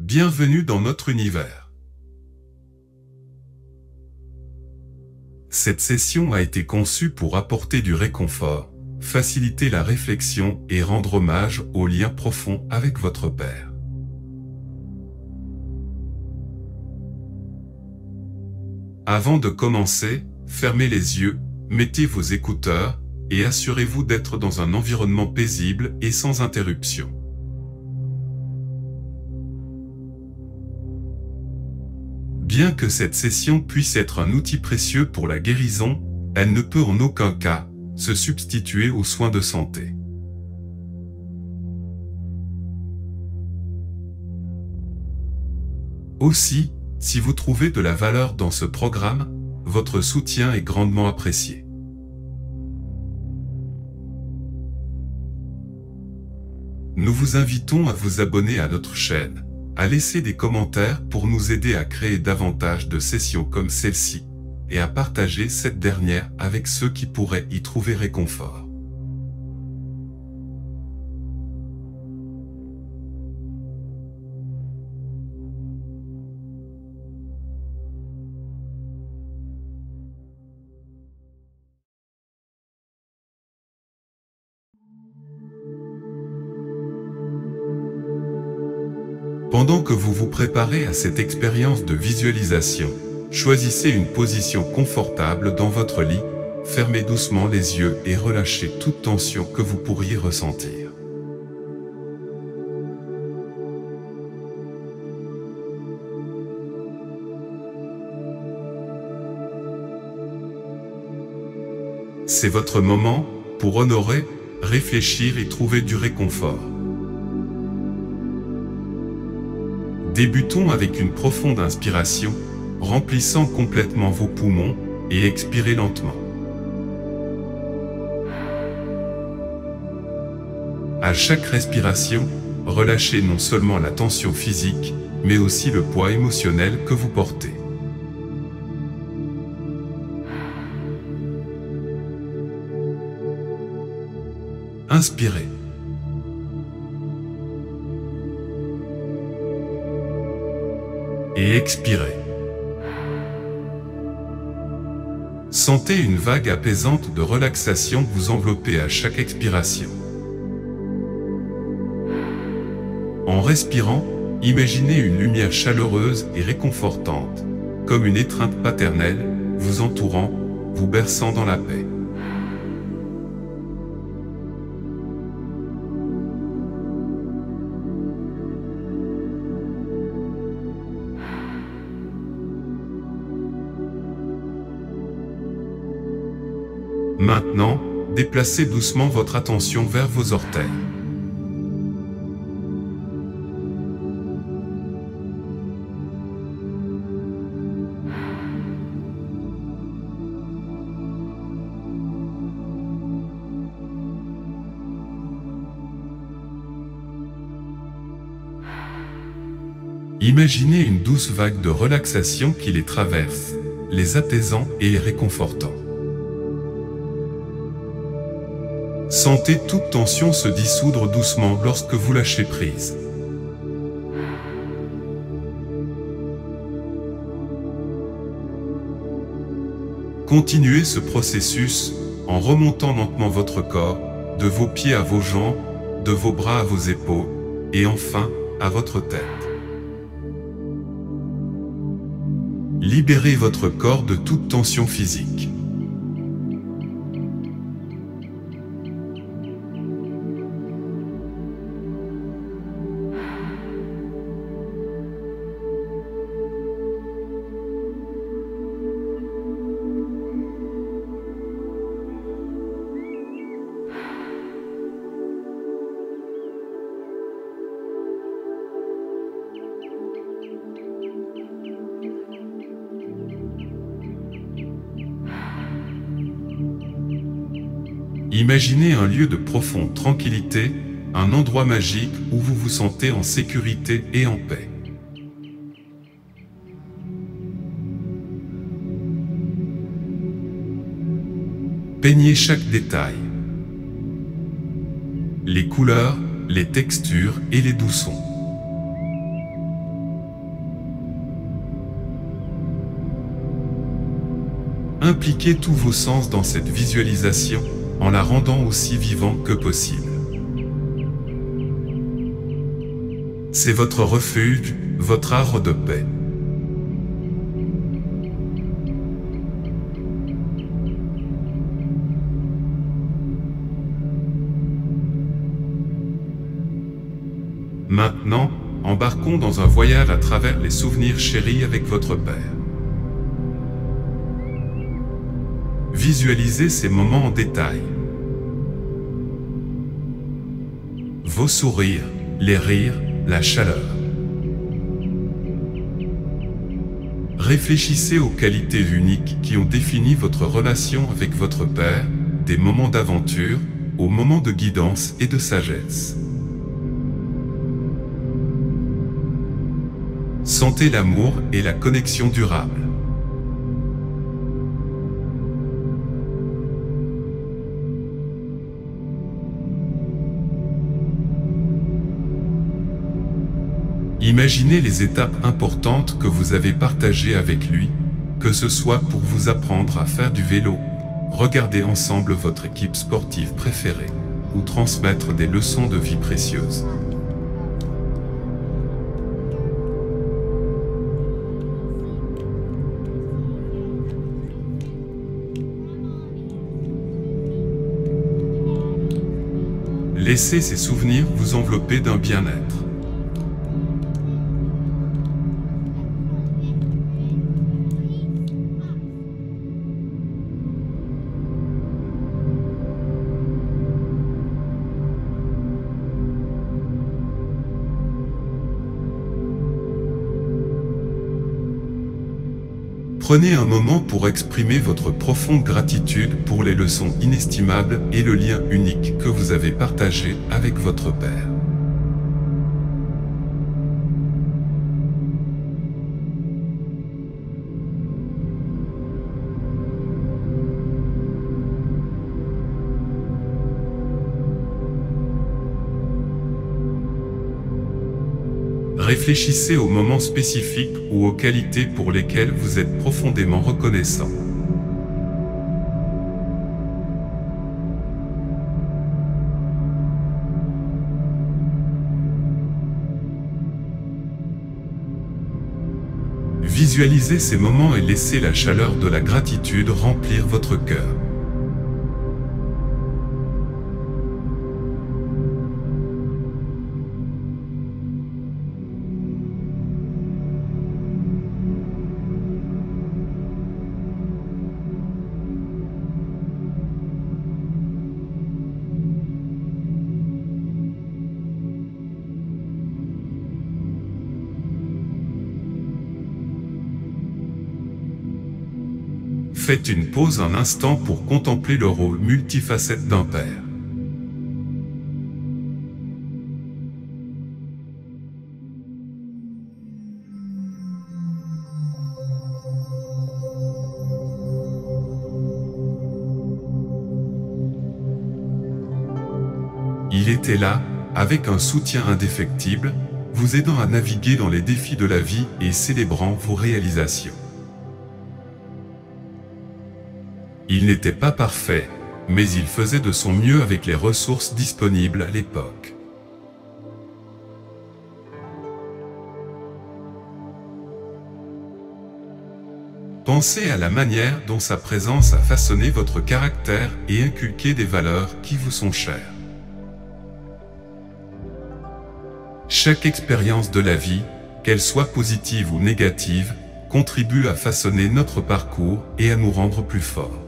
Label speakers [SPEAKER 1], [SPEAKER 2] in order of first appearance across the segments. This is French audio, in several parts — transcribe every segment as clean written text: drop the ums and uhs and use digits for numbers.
[SPEAKER 1] Bienvenue dans notre univers. Cette session a été conçue pour apporter du réconfort, faciliter la réflexion et rendre hommage au lien profond avec votre Père. Avant de commencer, fermez les yeux, mettez vos écouteurs, et assurez-vous d'être dans un environnement paisible et sans interruption. Bien que cette session puisse être un outil précieux pour la guérison, elle ne peut en aucun cas se substituer aux soins de santé. Aussi, si vous trouvez de la valeur dans ce programme, votre soutien est grandement apprécié. Nous vous invitons à vous abonner à notre chaîne, à laisser des commentaires pour nous aider à créer davantage de sessions comme celle-ci, et à partager cette dernière avec ceux qui pourraient y trouver réconfort. Pendant que vous vous préparez à cette expérience de visualisation, choisissez une position confortable dans votre lit, fermez doucement les yeux et relâchez toute tension que vous pourriez ressentir. C'est votre moment pour honorer, réfléchir et trouver du réconfort. Débutons avec une profonde inspiration, remplissant complètement vos poumons, et expirez lentement. À chaque respiration, relâchez non seulement la tension physique, mais aussi le poids émotionnel que vous portez. Inspirez. Et expirez. Sentez une vague apaisante de relaxation vous envelopper à chaque expiration. En respirant, imaginez une lumière chaleureuse et réconfortante, comme une étreinte paternelle, vous entourant, vous berçant dans la paix. Maintenant, déplacez doucement votre attention vers vos orteils. Imaginez une douce vague de relaxation qui les traverse, les apaisant et les réconfortant. Sentez toute tension se dissoudre doucement lorsque vous lâchez prise. Continuez ce processus en remontant lentement votre corps, de vos pieds à vos jambes, de vos bras à vos épaules, et enfin, à votre tête. Libérez votre corps de toute tension physique. Imaginez un lieu de profonde tranquillité, un endroit magique où vous vous sentez en sécurité et en paix. Peignez chaque détail. Les couleurs, les textures et les doux sons. Impliquez tous vos sens dans cette visualisation, en la rendant aussi vivante que possible. C'est votre refuge, votre havre de paix. Maintenant, embarquons dans un voyage à travers les souvenirs chéris avec votre Père. Visualisez ces moments en détail. Vos sourires, les rires, la chaleur. Réfléchissez aux qualités uniques qui ont défini votre relation avec votre Père, des moments d'aventure, aux moments de guidance et de sagesse. Sentez l'amour et la connexion durable. Imaginez les étapes importantes que vous avez partagées avec lui, que ce soit pour vous apprendre à faire du vélo, regarder ensemble votre équipe sportive préférée, ou transmettre des leçons de vie précieuses. Laissez ces souvenirs vous envelopper d'un bien-être. Prenez un moment pour exprimer votre profonde gratitude pour les leçons inestimables et le lien unique que vous avez partagé avec votre Père. Réfléchissez aux moments spécifiques ou aux qualités pour lesquelles vous êtes profondément reconnaissant. Visualisez ces moments et laissez la chaleur de la gratitude remplir votre cœur. Faites une pause un instant pour contempler le rôle multifacette d'un père. Il était là, avec un soutien indéfectible, vous aidant à naviguer dans les défis de la vie et célébrant vos réalisations. Il n'était pas parfait, mais il faisait de son mieux avec les ressources disponibles à l'époque. Pensez à la manière dont sa présence a façonné votre caractère et inculqué des valeurs qui vous sont chères. Chaque expérience de la vie, qu'elle soit positive ou négative, contribue à façonner notre parcours et à nous rendre plus forts.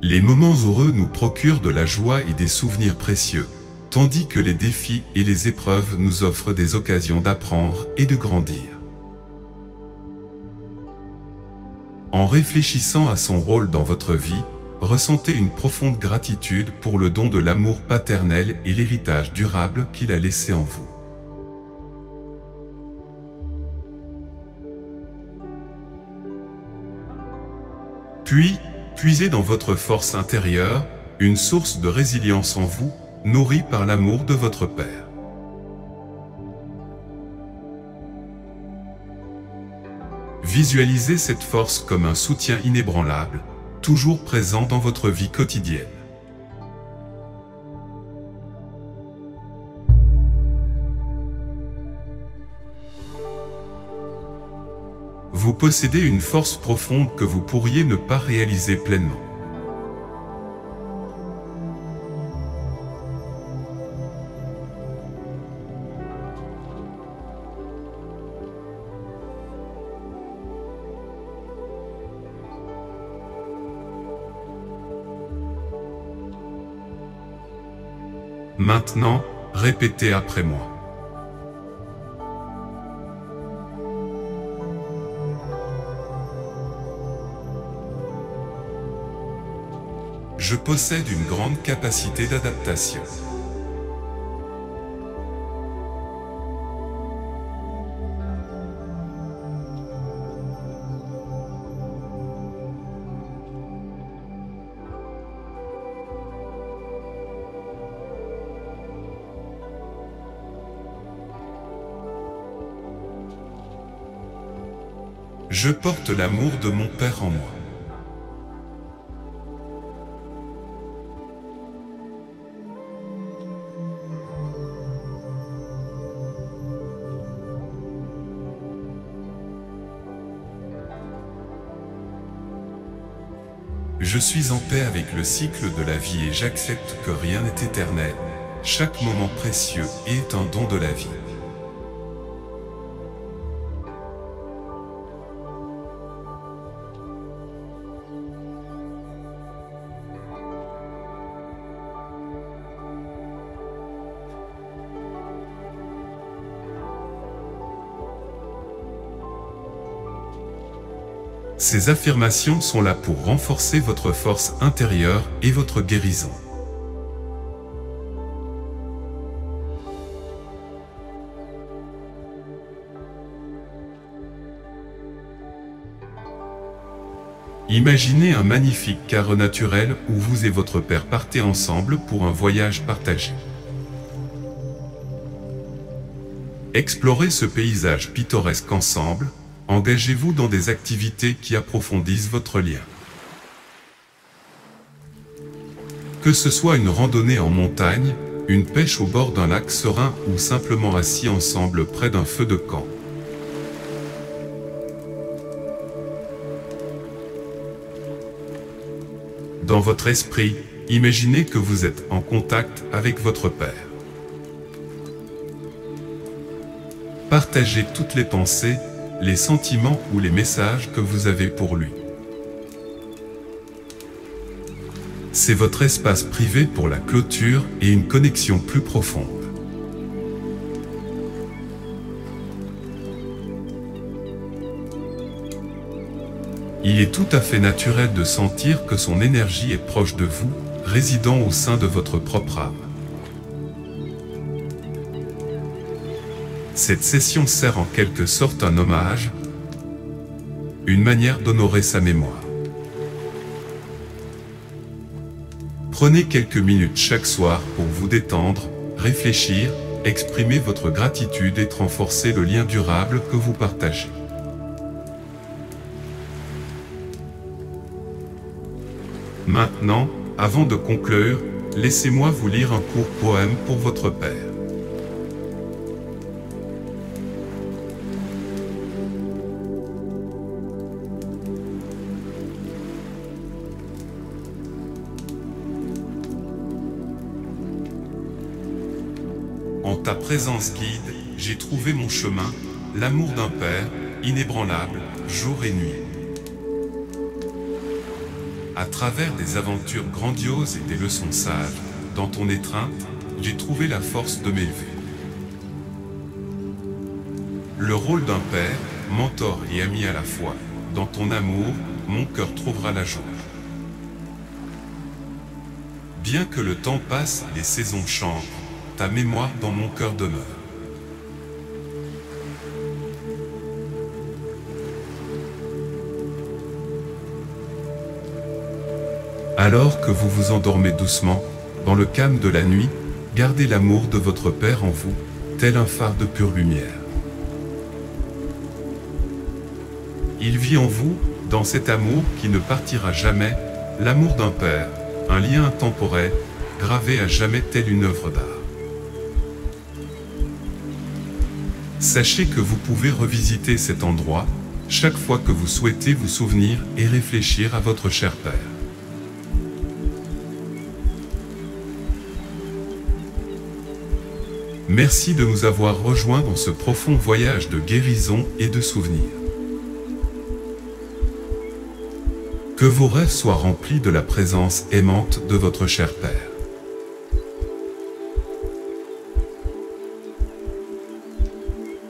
[SPEAKER 1] Les moments heureux nous procurent de la joie et des souvenirs précieux, tandis que les défis et les épreuves nous offrent des occasions d'apprendre et de grandir. En réfléchissant à son rôle dans votre vie, ressentez une profonde gratitude pour le don de l'amour paternel et l'héritage durable qu'il a laissé en vous. Puis, puisez dans votre force intérieure, une source de résilience en vous, nourrie par l'amour de votre Père. Visualisez cette force comme un soutien inébranlable, toujours présent dans votre vie quotidienne. Vous possédez une force profonde que vous pourriez ne pas réaliser pleinement. Maintenant, répétez après moi. Je possède une grande capacité d'adaptation. Je porte l'amour de mon Père en moi. Je suis en paix avec le cycle de la vie et j'accepte que rien n'est éternel. Chaque moment précieux est un don de la vie. Ces affirmations sont là pour renforcer votre force intérieure et votre guérison. Imaginez un magnifique cadre naturel où vous et votre père partez ensemble pour un voyage partagé. Explorez ce paysage pittoresque ensemble. Engagez-vous dans des activités qui approfondissent votre lien. Que ce soit une randonnée en montagne, une pêche au bord d'un lac serein ou simplement assis ensemble près d'un feu de camp. Dans votre esprit, imaginez que vous êtes en contact avec votre Père. Partagez toutes les pensées, les sentiments ou les messages que vous avez pour lui. C'est votre espace privé pour la clôture et une connexion plus profonde. Il est tout à fait naturel de sentir que son énergie est proche de vous, résidant au sein de votre propre âme. Cette session sert en quelque sorte un hommage, une manière d'honorer sa mémoire. Prenez quelques minutes chaque soir pour vous détendre, réfléchir, exprimer votre gratitude et renforcer le lien durable que vous partagez. Maintenant, avant de conclure, laissez-moi vous lire un court poème pour votre Père. En ta présence guide, j'ai trouvé mon chemin, l'amour d'un Père, inébranlable, jour et nuit. À travers des aventures grandioses et des leçons sages, dans ton étreinte, j'ai trouvé la force de m'élever. Le rôle d'un père, mentor et ami à la fois, dans ton amour, mon cœur trouvera la joie. Bien que le temps passe et les saisons changent, ta mémoire dans mon cœur demeure. Alors que vous vous endormez doucement, dans le calme de la nuit, gardez l'amour de votre Père en vous, tel un phare de pure lumière. Il vit en vous, dans cet amour qui ne partira jamais, l'amour d'un père, un lien intemporel, gravé à jamais tel une œuvre d'art. Sachez que vous pouvez revisiter cet endroit, chaque fois que vous souhaitez vous souvenir et réfléchir à votre cher père. Merci de nous avoir rejoints dans ce profond voyage de guérison et de souvenirs. Que vos rêves soient remplis de la présence aimante de votre cher père.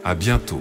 [SPEAKER 1] À bientôt.